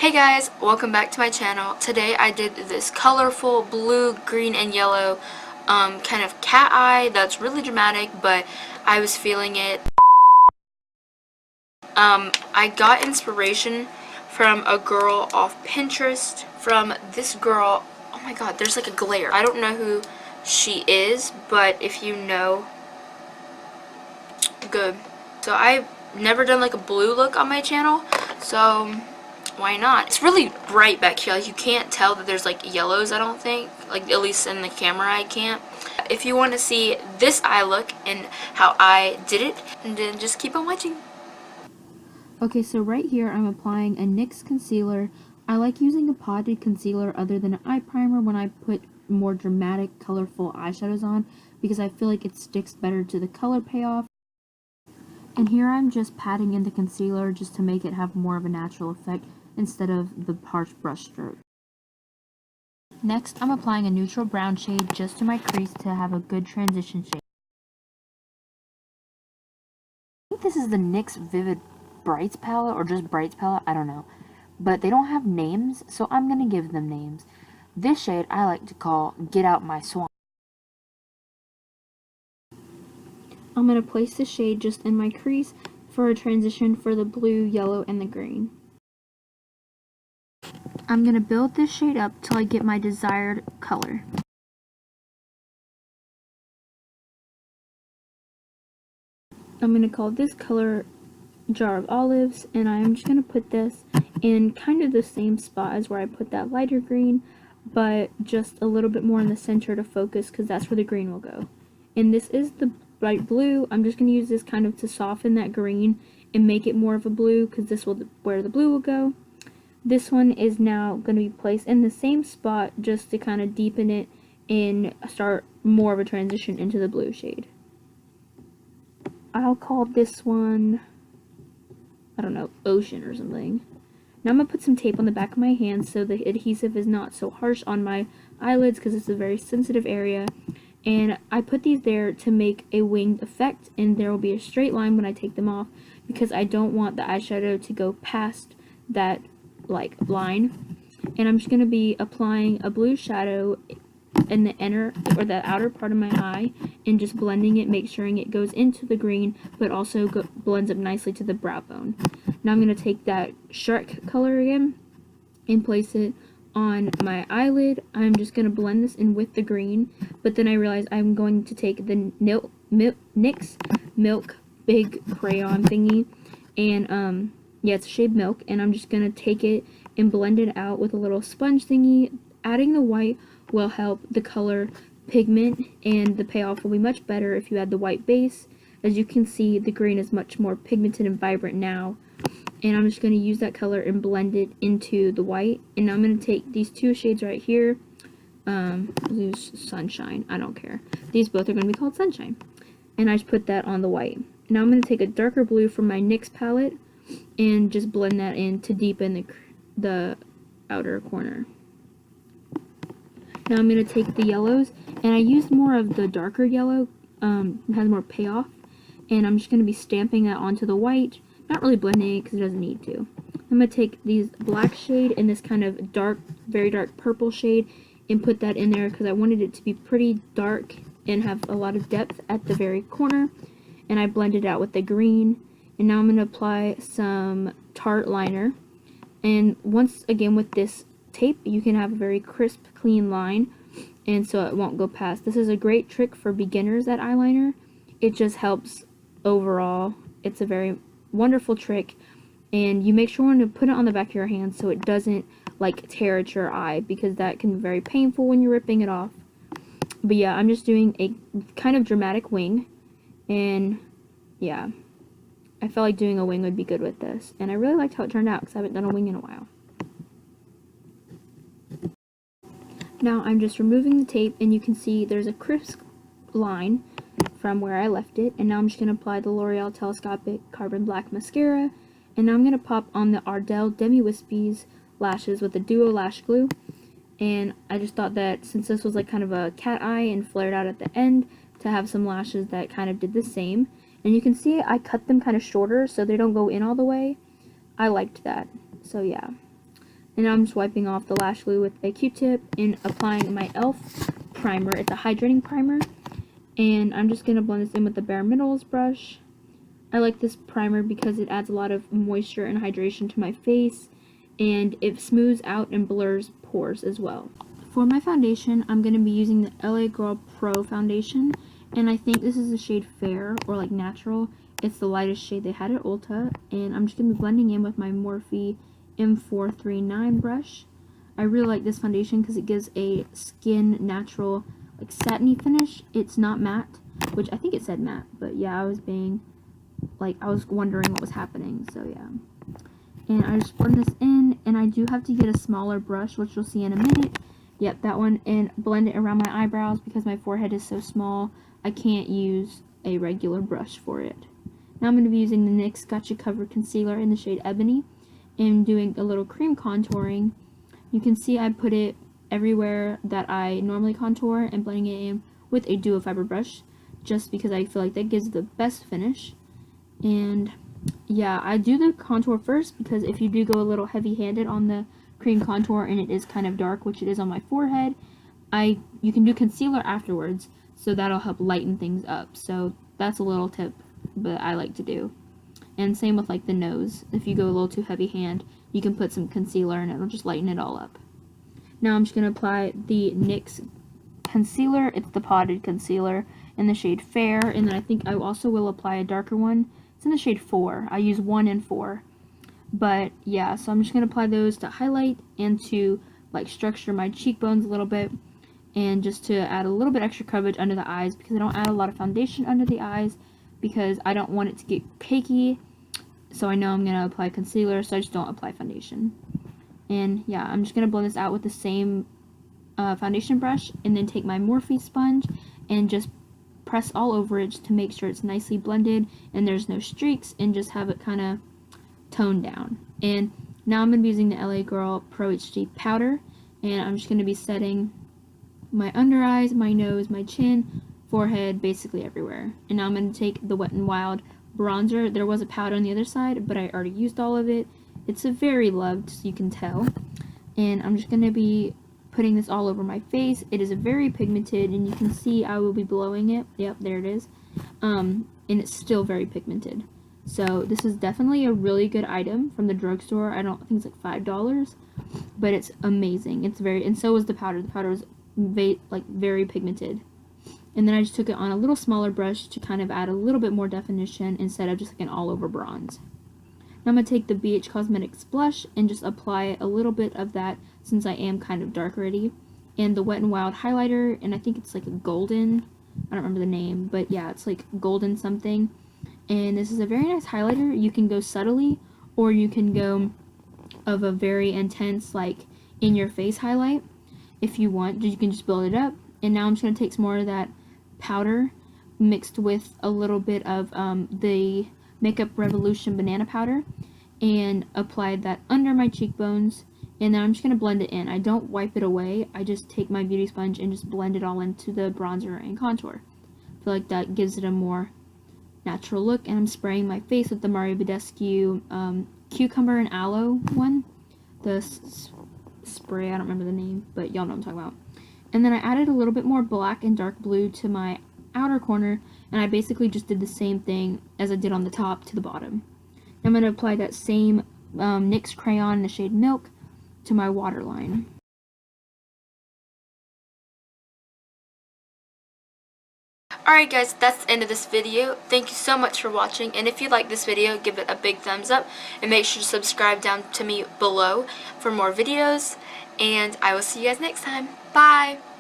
Hey guys, welcome back to my channel. Today I did this colorful blue, green, and yellow kind of cat eye that's really dramatic, but I was feeling it. I got inspiration from a girl off Pinterest, from this girl. Oh my god, there's like a glare. I don't know who she is, but if you know, good. So I've never done like a blue look on my channel, so why not? It's really bright back here. Like, you can't tell that there's like yellows, I don't think. Like, at least in the camera I can't. If you want to see this eye look and how I did it, then just keep on watching. Okay, so right here I'm applying a NYX concealer. I like using a potted concealer other than an eye primer when I put more dramatic, colorful eyeshadows on, because I feel like it sticks better to the color payoff. And here I'm just patting in the concealer just to make it have more of a natural effect instead of the harsh brush stroke. Next, I'm applying a neutral brown shade just to my crease to have a good transition shade. I think this is the NYX Vivid Brights palette, or just Brights palette, I don't know. But they don't have names, so I'm going to give them names. This shade I like to call Get Out My Swamp. I'm going to place the shade just in my crease for a transition for the blue, yellow, and the green. I'm going to build this shade up till I get my desired color. I'm going to call this color Jar of Olives, and I'm just going to put this in kind of the same spot as where I put that lighter green, but just a little bit more in the center to focus, because that's where the green will go. And this is the bright blue. I'm just going to use this kind of to soften that green and make it more of a blue, because this will where the blue will go. This one is now going to be placed in the same spot just to kind of deepen it and start more of a transition into the blue shade. I'll call this one, I don't know, Ocean or something. Now I'm going to put some tape on the back of my hand so the adhesive is not so harsh on my eyelids, because it's a very sensitive area. And I put these there to make a winged effect, and there will be a straight line when I take them off, because I don't want the eyeshadow to go past that line. And I'm just going to be applying a blue shadow in the inner or the outer part of my eye and just blending it, make sure it goes into the green but also blends up nicely to the brow bone. Now I'm going to take that Shark color again and place it on my eyelid. I'm just going to blend this in with the green, but then I realized I'm going to take the NYX Milk big crayon thingy, and yeah, it's shade Milk, and I'm just going to take it and blend it out with a little sponge thingy. Adding the white will help the color pigment, and the payoff will be much better if you add the white base. As you can see, the green is much more pigmented and vibrant now, and I'm just going to use that color and blend it into the white. And now I'm going to take these two shades right here, use Sunshine, I don't care, these both are going to be called Sunshine, and I just put that on the white. Now I'm going to take a darker blue from my NYX palette and just blend that in to deepen the outer corner. Now I'm going to take the yellows, and I used more of the darker yellow, it has more payoff, and I'm just going to be stamping that onto the white, not really blending it because it doesn't need to. I'm going to take these black shade and this kind of dark, very dark purple shade and put that in there because I wanted it to be pretty dark and have a lot of depth at the very corner, and I blended it out with the green. And now I'm going to apply some Tarte liner, and once again with this tape you can have a very crisp, clean line, and so it won't go past. This is a great trick for beginners at eyeliner. It just helps overall. It's a very wonderful trick, and you make sure to put it on the back of your hand so it doesn't like tear at your eye, because that can be very painful when you're ripping it off. But yeah, I'm just doing a kind of dramatic wing, and yeah, I felt like doing a wing would be good with this, and I really liked how it turned out because I haven't done a wing in a while. Now I'm just removing the tape, and you can see there's a crisp line from where I left it. And now I'm just going to apply the L'Oreal Telescopic Carbon Black Mascara, and now I'm going to pop on the Ardell Demi Wispies lashes with the Duo Lash Glue. And I just thought that since this was like kind of a cat eye and flared out at the end, to have some lashes that kind of did the same. And you can see I cut them kind of shorter so they don't go in all the way. I liked that. So yeah. And now I'm just wiping off the lash glue with a Q-tip and applying my e.l.f. primer. It's a hydrating primer. And I'm just going to blend this in with the Bare Minerals brush. I like this primer because it adds a lot of moisture and hydration to my face, and it smooths out and blurs pores as well. For my foundation, I'm going to be using the LA Girl Pro foundation, and I think this is the shade Fair, or like Natural. It's the lightest shade they had at Ulta, and I'm just going to be blending in with my Morphe M439 brush. I really like this foundation because it gives a skin natural, like satiny finish. It's not matte, which I think it said matte, but yeah, I was wondering what was happening, so yeah. And I just blend this in, and I do have to get a smaller brush, which you'll see in a minute. Yep, that one, and blend it around my eyebrows because my forehead is so small, I can't use a regular brush for it. Now I'm going to be using the NYX Gotcha Cover Concealer in the shade Ebony, and doing a little cream contouring. You can see I put it everywhere that I normally contour and blending it in with a duo fiber brush, just because I feel like that gives the best finish. And yeah, I do the contour first because if you do go a little heavy-handed on the cream contour and it is kind of dark, which it is on my forehead, you can do concealer afterwards, so that'll help lighten things up. So that's a little tip that I like to do. And same with like the nose. If you go a little too heavy hand, you can put some concealer and it'll just lighten it all up. Now I'm just going to apply the NYX concealer. It's the potted concealer in the shade Fair, and then I think I also will apply a darker one. It's in the shade 4. I use 1 and 4. But yeah, so I'm just going to apply those to highlight and to like structure my cheekbones a little bit, and just to add a little bit extra coverage under the eyes, because I don't add a lot of foundation under the eyes because I don't want it to get cakey. So I know I'm going to apply concealer, so I just don't apply foundation. And yeah, I'm just going to blend this out with the same foundation brush, and then take my Morphe sponge and just press all over it to make sure it's nicely blended and there's no streaks, and just have it kind of toned down. And now I'm going to be using the LA Girl Pro HD powder, and I'm just going to be setting my under eyes, my nose, my chin, forehead, basically everywhere. And now I'm going to take the Wet n Wild bronzer. There was a powder on the other side, but I already used all of it. It's a very loved, so you can tell. And I'm just going to be putting this all over my face. It is very pigmented, and you can see I will be blowing it. Yep, there it is. And it's still very pigmented. So this is definitely a really good item from the drugstore. I don't think it's like $5, but it's amazing. It's very, and so was the powder. The powder was very pigmented. And then I just took it on a little smaller brush to kind of add a little bit more definition instead of just like an all-over bronze. Now I'm going to take the BH Cosmetics blush and just apply a little bit of that, since I am kind of dark already. And the Wet n Wild highlighter, and I think it's like a golden, I don't remember the name, but yeah, it's like golden something. And this is a very nice highlighter. You can go subtly, or you can go of a very intense, like in your face highlight if you want. You can just build it up. And now I'm just going to take some more of that powder mixed with a little bit of the Makeup Revolution banana powder, and apply that under my cheekbones. And then I'm just going to blend it in. I don't wipe it away. I just take my beauty sponge and just blend it all into the bronzer and contour. I feel like that gives it a more natural look. And I'm spraying my face with the Mario Badescu Cucumber and Aloe one. The spray, I don't remember the name, but y'all know what I'm talking about. And then I added a little bit more black and dark blue to my outer corner, and I basically just did the same thing as I did on the top to the bottom. I'm going to apply that same NYX crayon in the shade Milk to my waterline. Alright guys, that's the end of this video. Thank you so much for watching, and if you like this video, give it a big thumbs up, and make sure to subscribe down to me below for more videos, and I will see you guys next time. Bye!